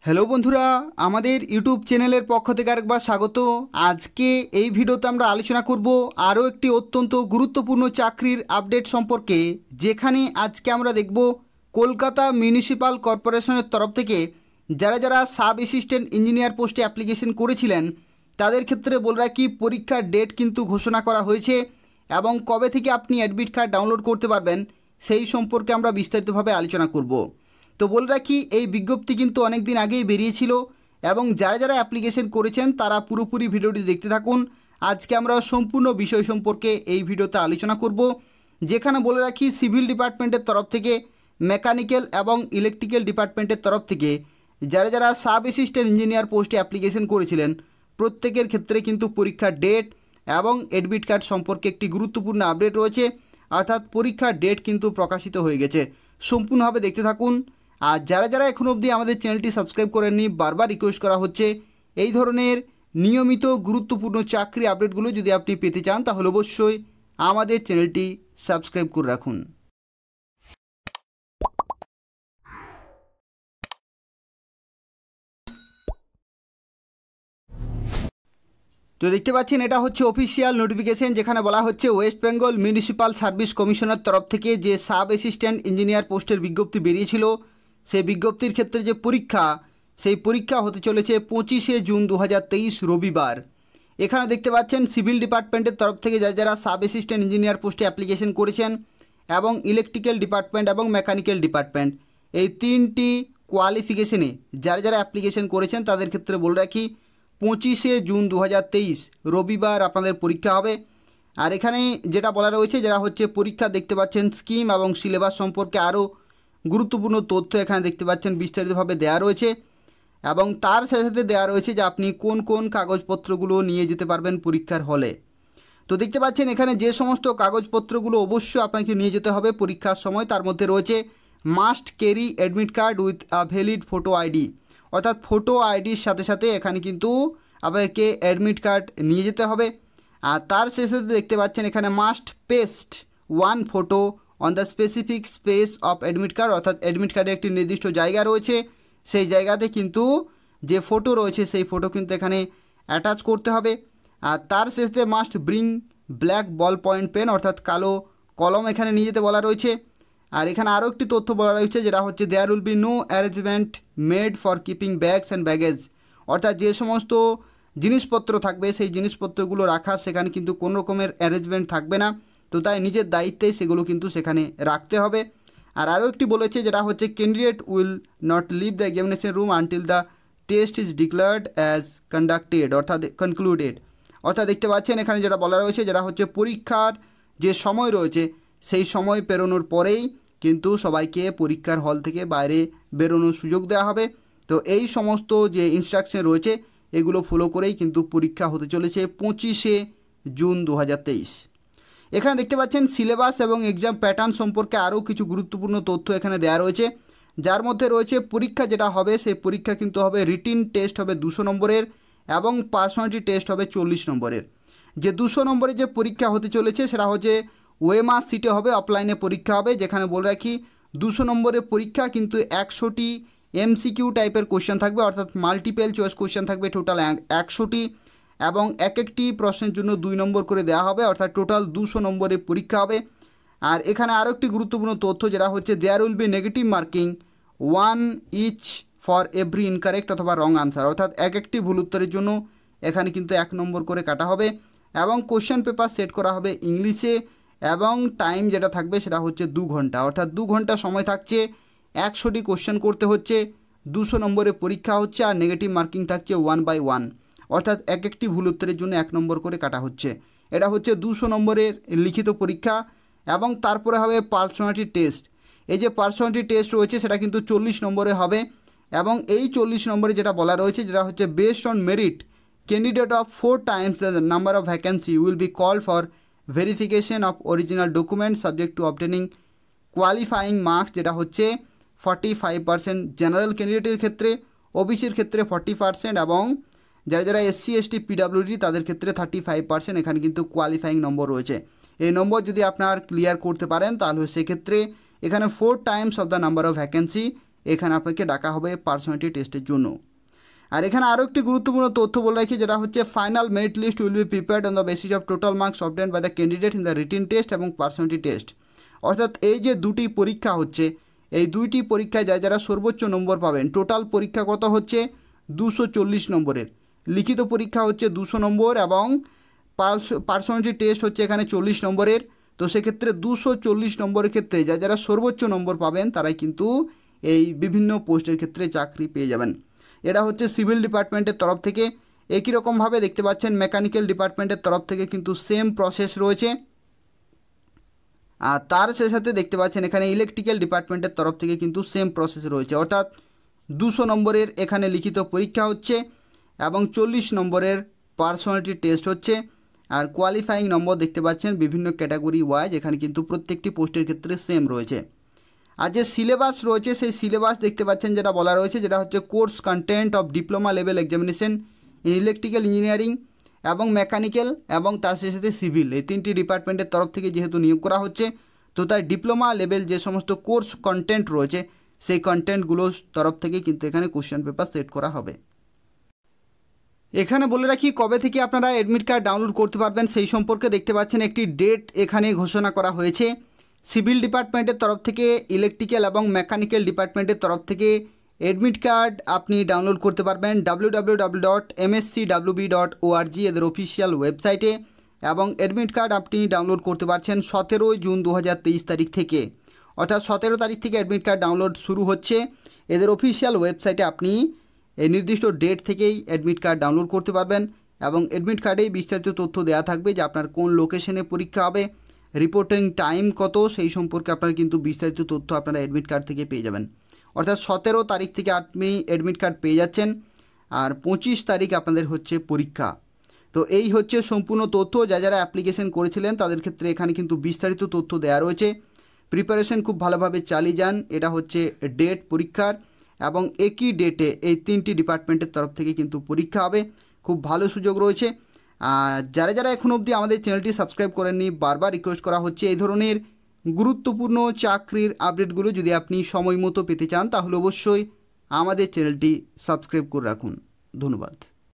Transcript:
Hello বন্ধুরা, আমাদের YouTube চ্যানেলের পক্ষ থেকে আরেকবার স্বাগত। আজকে এই ভিডিওতে আমরা আলোচনা করব আরও একটি অত্যন্ত গুরুত্বপূর্ণ চাকরির আপডেট সম্পর্কে, যেখানে আজকে আমরা দেখব কলকাতা মিউনিসিপ্যাল কর্পোরেশনের তরফ থেকে যারা যারা সাব অ্যাসিস্ট্যান্ট ইঞ্জিনিয়ার পোস্টে অ্যাপ্লিকেশন করেছিলেন তাদের ক্ষেত্রে বলে রাখি পরীক্ষার ডেট কিন্তু ঘোষণা করা হয়েছে এবং কবে থেকে আপনি অ্যাডমিট কার্ড ডাউনলোড করতে পারবেন সেই সম্পর্কে আমরা বিস্তারিতভাবে আলোচনা করব। তো বলে রাখি এই বিজ্ঞপ্তি কিন্তু অনেক দিন আগেই বেরিয়েছিল এবং যারা যারা অ্যাপ্লিকেশন করেছেন তারা পুরোপুরি ভিডিওটি দেখতে থাকুন। আজকে আমরা সম্পূর্ণ বিষয় সম্পর্কে এই ভিডিওতে আলোচনা করব, যেখানে বলে রাখি সিভিল ডিপার্টমেন্টের তরফ থেকে, মেকানিক্যাল এবং ইলেকট্রিক্যাল ডিপার্টমেন্টের তরফ থেকে যারা যারা সাব অ্যাসিস্ট্যান্ট ইঞ্জিনিয়ার পোস্টে অ্যাপ্লিকেশন করেছিলেন প্রত্যেকের ক্ষেত্রে কিন্তু পরীক্ষার ডেট এবং অ্যাডমিট কার্ড সম্পর্কে একটি গুরুত্বপূর্ণ আপডেট রয়েছে, অর্থাৎ পরীক্ষার ডেট কিন্তু প্রকাশিত হয়ে গেছে। সম্পূর্ণভাবে দেখতে থাকুন। আর যারা যারা এখনও অবধি আমাদের চ্যানেলটি সাবস্ক্রাইব করেননি, বারবার রিকোয়েস্ট করা হচ্ছে এই ধরনের নিয়মিত গুরুত্বপূর্ণ চাকরি আপডেটগুলো যদি আপনি পেতে চান তাহলে অবশ্যই আমাদের চ্যানেলটি সাবস্ক্রাইব করে রাখুন। তো দেখতে পাচ্ছেন এটা হচ্ছে অফিসিয়াল নোটিফিকেশন, যেখানে বলা হচ্ছে ওয়েস্ট বেঙ্গল মিউনিসিপ্যাল সার্ভিস কমিশনের তরফ থেকে যে সাব অ্যাসিস্ট্যান্ট ইঞ্জিনিয়ার পোস্টের বিজ্ঞপ্তি বেরিয়েছিল সেই বিজ্ঞপ্তির ক্ষেত্রে যে পরীক্ষা, সেই পরীক্ষা হতে চলেছে 25শে জুন 2023 রবিবার। এখানে দেখতে পাচ্ছেন সিভিল ডিপার্টমেন্টের তরফ থেকে যারা যারা সাব অ্যাসিস্ট্যান্ট ইঞ্জিনিয়ার পোস্টে অ্যাপ্লিকেশন করেছেন এবং ইলেকট্রিক্যাল ডিপার্টমেন্ট এবং মেকানিক্যাল ডিপার্টমেন্ট এই তিনটি কোয়ালিফিকেশনে যারা যারা অ্যাপ্লিকেশন করেছেন তাদের ক্ষেত্রে বলে রাখি 25শে জুন 2023 রবিবার আপনাদের পরীক্ষা হবে। আর এখানে যেটা বলা রয়েছে যারা হচ্ছে পরীক্ষা দেখতে পাচ্ছেন স্কিম এবং সিলেবাস সম্পর্কে আরও গুরুত্বপূর্ণ তথ্য এখানে দেখতে পাচ্ছেন বিস্তারিতভাবে দেওয়া রয়েছে এবং তার সাথে সাথে দেওয়া রয়েছে যে আপনি কোন কোন কাগজপত্রগুলো নিয়ে যেতে পারবেন পরীক্ষার হলে। তো দেখতে পাচ্ছেন এখানে যে সমস্ত কাগজপত্রগুলো অবশ্যই আপনাকে নিয়ে যেতে হবে পরীক্ষার সময়, তার মধ্যে রয়েছে must carry admit card with a valid photo ID, অর্থাৎ ফটো আইডির সাথে সাথে এখানে কিন্তু আপনাকে অ্যাডমিট কার্ড নিয়ে যেতে হবে। আর তার শেষে দেখতে পাচ্ছেন এখানে must paste one photo on the specific space of admit card, অর্থাৎ অ্যাডমিট কার্ডে একটি নির্দিষ্ট জায়গা রয়েছে, সেই জায়গাতে কিন্তু যে ফটো রয়েছে সেই ফটো কিন্তু এখানে অ্যাটাচ করতে হবে। আর তার শেষে must bring black ballpoint pen, অর্থাৎ কালো কলম এখানে নিয়ে যেতে বলা রয়েছে। আর এখানে আরও একটি তথ্য বলা রয়েছে যেটা হচ্ছে there will be no arrangement made for keeping bags and baggage, অর্থাৎ যে সমস্ত জিনিসপত্র থাকবে সেই জিনিসপত্রগুলো রাখা সেখানে কিন্তু কোনো রকমের অ্যারেঞ্জমেন্ট থাকবে না, তো তাই নিজের দায়িত্বে সেগুলো কিন্তু সেখানে রাখতে হবে। আর আরও একটি বলেছে যেটা হচ্ছে candidate will not leave the examination room until the test is declared as conducted, অর্থাৎ কনক্লুডেড, অর্থাৎ দেখতে পাচ্ছেন এখানে যেটা বলা রয়েছে যেটা হচ্ছে পরীক্ষার যে সময় রয়েছে সেই সময় পেরোনোর পরেই কিন্তু সবাইকে পরীক্ষার হল থেকে বাইরে বেরোনোর সুযোগ দেওয়া হবে। তো এই সমস্ত যে ইনস্ট্রাকশন রয়েছে এগুলো ফলো করেই কিন্তু পরীক্ষা হতে চলেছে 25শে জুন 2023। এখানে দেখতে পাচ্ছেন সিলেবাস এবং এক্সাম প্যাটার্ন সম্পর্কে আরও কিছু গুরুত্বপূর্ণ তথ্য এখানে দেওয়া রয়েছে, যার মধ্যে রয়েছে পরীক্ষা যেটা হবে সেই পরীক্ষা কিন্তু হবে রিটিন টেস্ট হবে 200 নম্বরের এবং পার্সোনালিটি টেস্ট হবে 40 নম্বরের। যে 200 নম্বরের যে পরীক্ষা হতে চলেছে সেটা হচ্ছে ওএমআর সিটে হবে, অফলাইনে পরীক্ষা হবে, যেখানে বলে রাখি 200 নম্বরের পরীক্ষা কিন্তু 100টি এমসিকিউ টাইপের কোশ্চেন থাকবে, অর্থাৎ মাল্টিপল চয়েস কোশ্চেন থাকবে টোটাল 100টি এবং এক একটি প্রশ্নের জন্য 2 নম্বর করে দেওয়া হবে, অর্থাৎ টোটাল 200 নম্বরের পরীক্ষা হবে। আর এখানে আরও একটি গুরুত্বপূর্ণ তথ্য যেটা হচ্ছে there will be negative marking 1 each for every incorrect অথবা রং আনসার, অর্থাৎ এক একটি ভুল উত্তরের জন্য এখানে কিন্তু 1 নম্বর করে কাটা হবে এবং কোশ্চেন পেপার সেট করা হবে ইংলিশে এবং টাইম যেটা থাকবে সেটা হচ্ছে 2 ঘন্টা, অর্থাৎ 2 ঘন্টা সময় থাকছে, 100টি কোশ্চেন করতে হচ্ছে, 200 নম্বরের পরীক্ষা হচ্ছে আর নেগেটিভ মার্কিং থাকছে 1/1, অর্থাৎ এক একটি ভুল উত্তরের জন্য 1 নম্বর করে কাটা হচ্ছে। এটা হচ্ছে 200 নম্বরের লিখিত পরীক্ষা এবং তারপরে হবে পার্সোনালিটি টেস্ট। এই যে পার্সোনালিটি টেস্ট রয়েছে সেটা কিন্তু 40 নম্বরে হবে এবং এই 40 নম্বরে যেটা বলা রয়েছে যেটা হচ্ছে based on merit candidate of 4 times the number of vacancy will be called for verification of original document subject to obtaining qualifying marks, যেটা হচ্ছে 45% জেনারেল ক্যান্ডিডেটের ক্ষেত্রে, ওবিসির ক্ষেত্রে 40% এবং যারা যারা SC ST PWD তাদের ক্ষেত্রে 35%। এখানে কিন্তু কোয়ালিফাইং নম্বর রয়েছে, এই নম্বর যদি আপনার ক্লিয়ার করতে পারেন তাহলে সেক্ষেত্রে এখানে 4 Times of the number of vacancy এখানে আপনাকে ডাকা হবে পার্সোনালিটি টেস্টের জন্য। আর এখানে আরও একটি গুরুত্বপূর্ণ তথ্য বলে রাখি, যেটা হচ্ছে final merit list will be prepared on the basis of total marks obtained by the candidate in the written test এবং পার্সোনালিটি টেস্ট। অর্থাৎ এই যে দুটি পরীক্ষা হচ্ছে, এই দুইটি পরীক্ষায় যারা সর্বোচ্চ নম্বর পাবেন, টোটাল পরীক্ষা কত হচ্ছে 240 নম্বরের, লিখিত পরীক্ষা হচ্ছে 200 নম্বর এবং পার্সোনালিটি টেস্ট হচ্ছে এখানে 40 নম্বরের। তো সেক্ষেত্রে 240 নম্বরের ক্ষেত্রে যারা সর্বোচ্চ নম্বর পাবেন তারাই কিন্তু এই বিভিন্ন পোস্টের ক্ষেত্রে চাকরি পেয়ে যাবেন। এটা হচ্ছে সিভিল ডিপার্টমেন্টের তরফ থেকে। একই রকমভাবে দেখতে পাচ্ছেন মেকানিক্যাল ডিপার্টমেন্টের তরফ থেকে কিন্তু সেম প্রসেস রয়েছে। আর তার সাথে দেখতে পাচ্ছেন এখানে ইলেকট্রিক্যাল ডিপার্টমেন্টের তরফ থেকে কিন্তু সেম প্রসেস রয়েছে, অর্থাৎ 200 নম্বরের এখানে লিখিত পরীক্ষা হচ্ছে এবং 40 নম্বরের পার্সোনালিটি টেস্ট হচ্ছে। আর কোয়ালিফাইং নম্বর দেখতে পাচ্ছেন বিভিন্ন ক্যাটাগরি ওয়াইজ, এখানে কিন্তু প্রত্যেকটি পোস্টের ক্ষেত্রে সেম রয়েছে। আর যে সিলেবাস রয়েছে সেই সিলেবাস দেখতে পাচ্ছেন যেটা বলা রয়েছে, যেটা হচ্ছে course content of diploma level examination in electrical engineering এবং মেকানিক্যাল এবং তার সাথে সিভিল, এই তিনটি ডিপার্টমেন্টের তরফ থেকে যেহেতু নিয়োগ করা হচ্ছে, তো তাই ডিপ্লোমা লেভেল যে সমস্ত কোর্স কন্টেন্ট রয়েছে সেই কন্টেন্টগুলোর তরফ থেকে কিন্তু এখানে কোশ্চেন পেপার সেট করা হবে। এখানে বলে রাখি কবে থেকে আপনারা অ্যাডমিট কার্ড ডাউনলোড করতে পারবেন সেই সম্পর্কে দেখতে পাচ্ছেন একটি ডেট এখানে ঘোষণা করা হয়েছে। সিভিল ডিপার্টমেন্টের তরফ থেকে, ইলেকট্রিক্যাল এবং মেকানিক্যাল ডিপার্টমেন্টের তরফ থেকে অ্যাডমিট কার্ড আপনি ডাউনলোড করতে পারবেন www.mscwb.org এদের অফিসিয়াল ওয়েবসাইটে, এবং অ্যাডমিট কার্ড আপনি ডাউনলোড করতে পারছেন 17 জুন 2023 তারিখ থেকে, অর্থাৎ 17 তারিখ থেকে অ্যাডমিট কার্ড ডাউনলোড শুরু হচ্ছে। এদের অফিসিয়াল ওয়েবসাইটে আপনি এই নির্দিষ্ট ডেট থেকেই অ্যাডমিট কার্ড ডাউনলোড করতে পারবেন এবং অ্যাডমিট কার্ডেই বিস্তারিত তথ্য দেওয়া থাকবে যে আপনার কোন লোকেশনে পরীক্ষা হবে, রিপোর্টিং টাইম কত, সেই সম্পর্কে আপনারা কিন্তু বিস্তারিত তথ্য আপনারা অ্যাডমিট কার্ড থেকে পেয়ে যাবেন। অর্থাৎ 17 তারিখ থেকে আপনি অ্যাডমিট কার্ড পেয়ে যাচ্ছেন আর 25 তারিখ আপনাদের হচ্ছে পরীক্ষা। তো এই হচ্ছে সম্পূর্ণ তথ্য। যারা অ্যাপ্লিকেশন করেছিলেন তাদের ক্ষেত্রে এখানে কিন্তু বিস্তারিত তথ্য দেওয়া রয়েছে। প্রিপারেশন খুব ভালোভাবে চালিয়ে যান। এটা হচ্ছে ডেট পরীক্ষার এবং একই ডেটে এই তিনটি ডিপার্টমেন্টের তরফ থেকে কিন্তু পরীক্ষা হবে। খুব ভালো সুযোগ রয়েছে। যারা এখন অবধি আমাদের চ্যানেলটি সাবস্ক্রাইব করেননি, বারবার রিকোয়েস্ট করা হচ্ছে এই ধরনের গুরুত্বপূর্ণ চাকরির আপডেটগুলো যদি আপনি সময় মতো পেতে চান তাহলে অবশ্যই আমাদের চ্যানেলটি সাবস্ক্রাইব করে রাখুন। ধন্যবাদ।